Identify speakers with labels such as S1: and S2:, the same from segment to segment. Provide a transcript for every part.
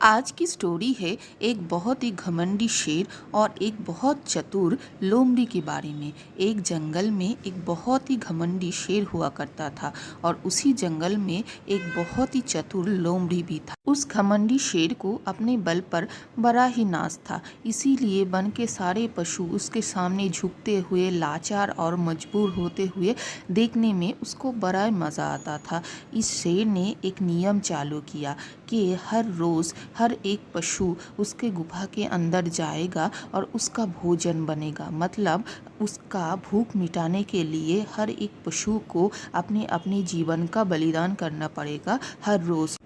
S1: आज की स्टोरी है एक बहुत ही घमंडी शेर और एक बहुत चतुर लोमड़ी के बारे में। एक जंगल में एक बहुत ही घमंडी शेर हुआ करता था और उसी जंगल में एक बहुत ही चतुर लोमड़ी भी था। उस घमंडी शेर को अपने बल पर बड़ा ही नाज था, इसीलिए वन के सारे पशु उसके सामने झुकते हुए, लाचार और मजबूर होते हुए देखने में उसको बड़ा मज़ा आता था। इस शेर ने एक नियम चालू किया कि हर रोज़ हर एक पशु उसके गुफा के अंदर जाएगा और उसका भोजन बनेगा। मतलब उसका भूख मिटाने के लिए हर एक पशु को अपने अपने जीवन का बलिदान करना पड़ेगा हर रोज़।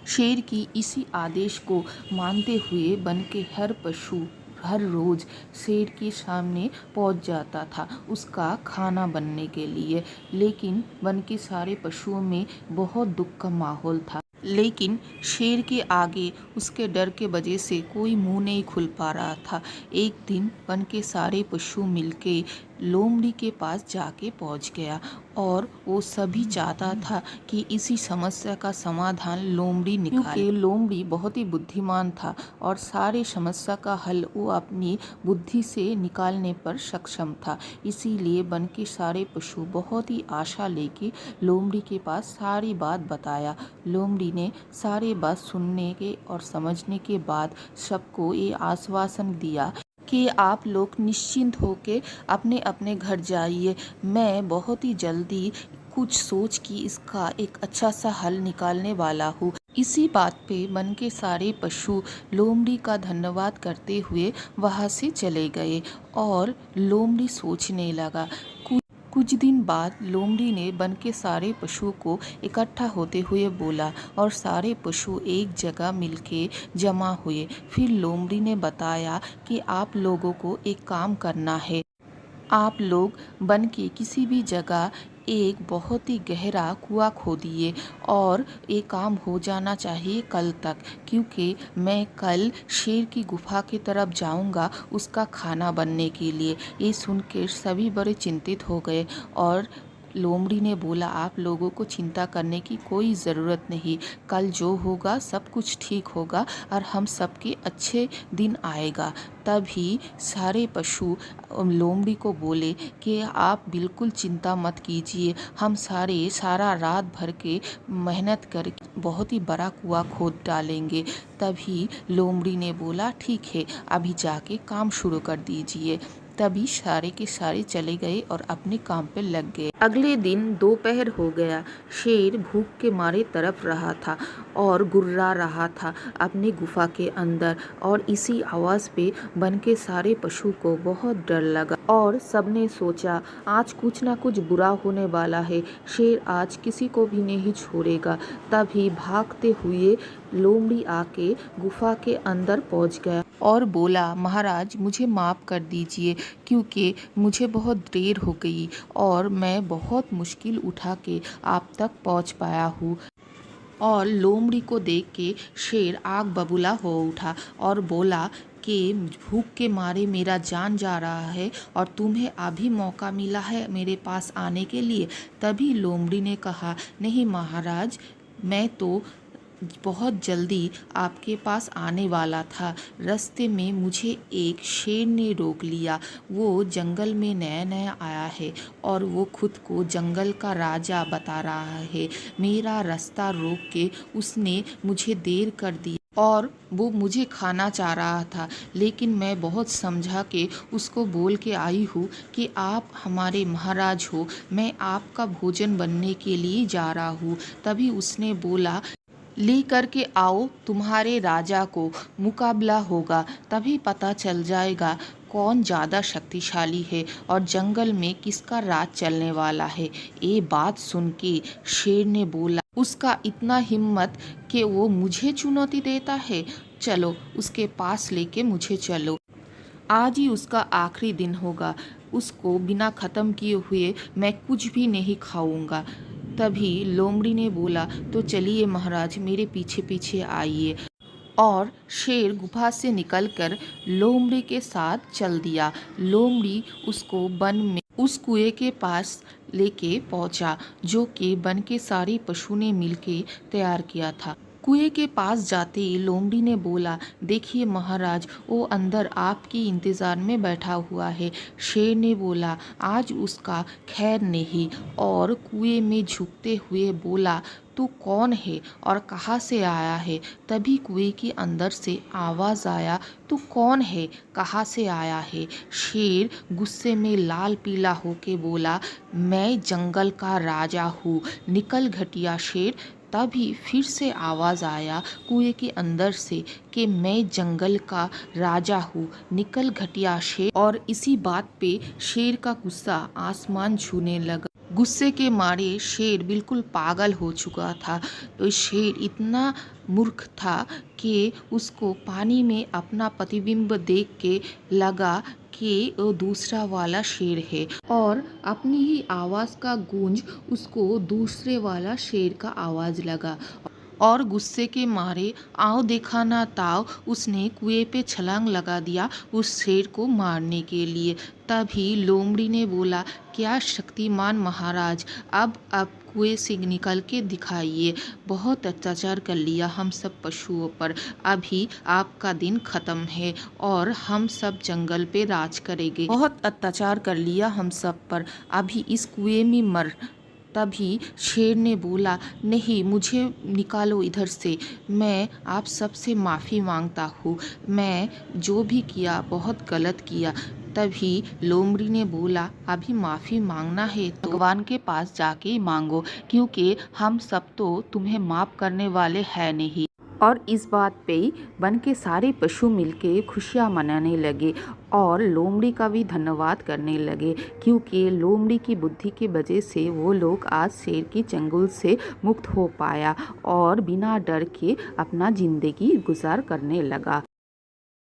S1: शेर की इसी आदेश को मानते हुए वन के हर पशु हर रोज़ शेर के सामने पहुंच जाता था उसका खाना बनने के लिए। लेकिन वन के सारे पशुओं में बहुत दुख का माहौल था, लेकिन शेर के आगे उसके डर के वजह से कोई मुंह नहीं खुल पा रहा था। एक दिन वन के सारे पशु मिलके लोमड़ी के पास जाके पहुंच गया और वो सभी चाहता था कि इसी समस्या का समाधान लोमड़ी निकाले, क्योंकि लोमड़ी बहुत ही बुद्धिमान था और सारे समस्या का हल वो अपनी बुद्धि से निकालने पर सक्षम था। इसीलिए वन के सारे पशु बहुत ही आशा लेके लोमड़ी के पास सारी बात बताया। लोमड़ी ने सारे बात सुनने के और समझने के बाद सबको ये आश्वासन दिया कि आप लोग निश्चिंत होकर अपने अपने घर जाइए। मैं बहुत ही जल्दी कुछ सोच कि इसका एक अच्छा सा हल निकालने वाला हूँ। इसी बात पे वन के सारे पशु लोमड़ी का धन्यवाद करते हुए वहाँ से चले गए और लोमड़ी सोचने लगा। कुछ दिन बाद लोमड़ी ने वन के सारे पशुओं को इकट्ठा होते हुए बोला और सारे पशु एक जगह मिलके जमा हुए। फिर लोमड़ी ने बताया कि आप लोगों को एक काम करना है। आप लोग वन के किसी भी जगह एक बहुत ही गहरा कुआं खोदिए और ये काम हो जाना चाहिए कल तक, क्योंकि मैं कल शेर की गुफा की तरफ जाऊंगा उसका खाना बनने के लिए। ये सुनकर सभी बड़े चिंतित हो गए और लोमड़ी ने बोला, आप लोगों को चिंता करने की कोई ज़रूरत नहीं, कल जो होगा सब कुछ ठीक होगा और हम सबके अच्छे दिन आएगा। तभी सारे पशु लोमड़ी को बोले कि आप बिल्कुल चिंता मत कीजिए, हम सारा रात भर के मेहनत कर बहुत ही बड़ा कुआं खोद डालेंगे। तभी लोमड़ी ने बोला, ठीक है, अभी जाके काम शुरू कर दीजिए। तभी सारे के सारे चले गए और अपने काम पे लग गए। अगले दिन दोपहर हो गया। शेर भूख के मारे तड़प रहा था और गुर्रा रहा था अपने गुफा के अंदर, और इसी आवाज़ पे वन के सारे पशु को बहुत डर लगा और सबने सोचा आज कुछ ना कुछ बुरा होने वाला है, शेर आज किसी को भी नहीं छोड़ेगा। तभी भागते हुए लोमड़ी आके गुफा के अंदर पहुंच गया और बोला, महाराज मुझे माफ़ कर दीजिए, क्योंकि मुझे बहुत देर हो गई और मैं बहुत मुश्किल उठा के आप तक पहुंच पाया हूँ। और लोमड़ी को देख के शेर आग बबूला हो उठा और बोला कि भूख के मारे मेरा जान जा रहा है और तुम्हें अभी मौका मिला है मेरे पास आने के लिए। तभी लोमड़ी ने कहा, नहीं महाराज, मैं तो बहुत जल्दी आपके पास आने वाला था। रास्ते में मुझे एक शेर ने रोक लिया। वो जंगल में नया नया आया है और वो खुद को जंगल का राजा बता रहा है। मेरा रास्ता रोक के उसने मुझे देर कर दी और वो मुझे खाना चाह रहा था, लेकिन मैं बहुत समझा के उसको बोल के आई हूँ कि आप हमारे महाराज हो, मैं आपका भोजन बनने के लिए जा रहा हूँ। तभी उसने बोला, ले करके आओ, तुम्हारे राजा को मुकाबला होगा, तभी पता चल जाएगा कौन ज़्यादा शक्तिशाली है और जंगल में किसका राज चलने वाला है। ये बात सुन के शेर ने बोला, उसका इतना हिम्मत कि वो मुझे चुनौती देता है, चलो उसके पास लेके मुझे चलो। आज ही उसका आखिरी दिन होगा, उसको बिना ख़त्म किए हुए मैं कुछ भी नहीं खाऊंगा। तभी लोमड़ी ने बोला, तो चलिए महाराज, मेरे पीछे पीछे आइए। और शेर गुफा से निकलकर लोमड़ी के साथ चल दिया। लोमड़ी उसको वन में उस कुएं के पास लेके पहुंचा जो कि वन के सारे पशु ने मिलके तैयार किया था। कुएं के पास जाते ही लोमड़ी ने बोला, देखिए महाराज, वो अंदर आपके इंतज़ार में बैठा हुआ है। शेर ने बोला, आज उसका खैर नहीं, और कुएं में झुकते हुए बोला, तू कौन है और कहाँ से आया है? तभी कुएं के अंदर से आवाज़ आया, तू कौन है, कहाँ से आया है? शेर गुस्से में लाल पीला होके बोला, मैं जंगल का राजा हूँ, निकल घटिया शेर। तभी फिर से आवाज़ आया कुएं के अंदर से कि मैं जंगल का राजा हूँ, निकल घटिया शेर। और इसी बात पे शेर का गुस्सा आसमान छूने लगा। गुस्से के मारे शेर बिल्कुल पागल हो चुका था। तो शेर इतना मूर्ख था कि उसको पानी में अपना प्रतिबिंब देख के लगा कि वो दूसरा वाला शेर है, और अपनी ही आवाज़ का गूंज उसको दूसरे वाला शेर का आवाज़ लगा। और गुस्से के मारे आओ देखा ना ताओ, उसने कुएं पे छलांग लगा दिया उस शेर को मारने के लिए। तभी लोमड़ी ने बोला, क्या शक्तिमान महाराज, अब कुएं से निकल के दिखाइए। बहुत अत्याचार कर लिया हम सब पशुओं पर, अभी आपका दिन खत्म है और हम सब जंगल पे राज करेंगे। बहुत अत्याचार कर लिया हम सब पर, अभी इस कुएं में मर। तभी शेर ने बोला, नहीं, मुझे निकालो इधर से, मैं आप सबसे माफ़ी मांगता हूँ, मैं जो भी किया बहुत गलत किया। तभी लोमड़ी ने बोला, अभी माफ़ी मांगना है तो भगवान के पास जाके ही मांगो, क्योंकि हम सब तो तुम्हें माफ़ करने वाले हैं नहीं। और इस बात पे वन के सारे पशु मिलके खुशियाँ मनाने लगे और लोमड़ी का भी धन्यवाद करने लगे, क्योंकि लोमड़ी की बुद्धि की वजह से वो लोग आज शेर की चंगुल से मुक्त हो पाया और बिना डर के अपना ज़िंदगी गुजार करने लगा।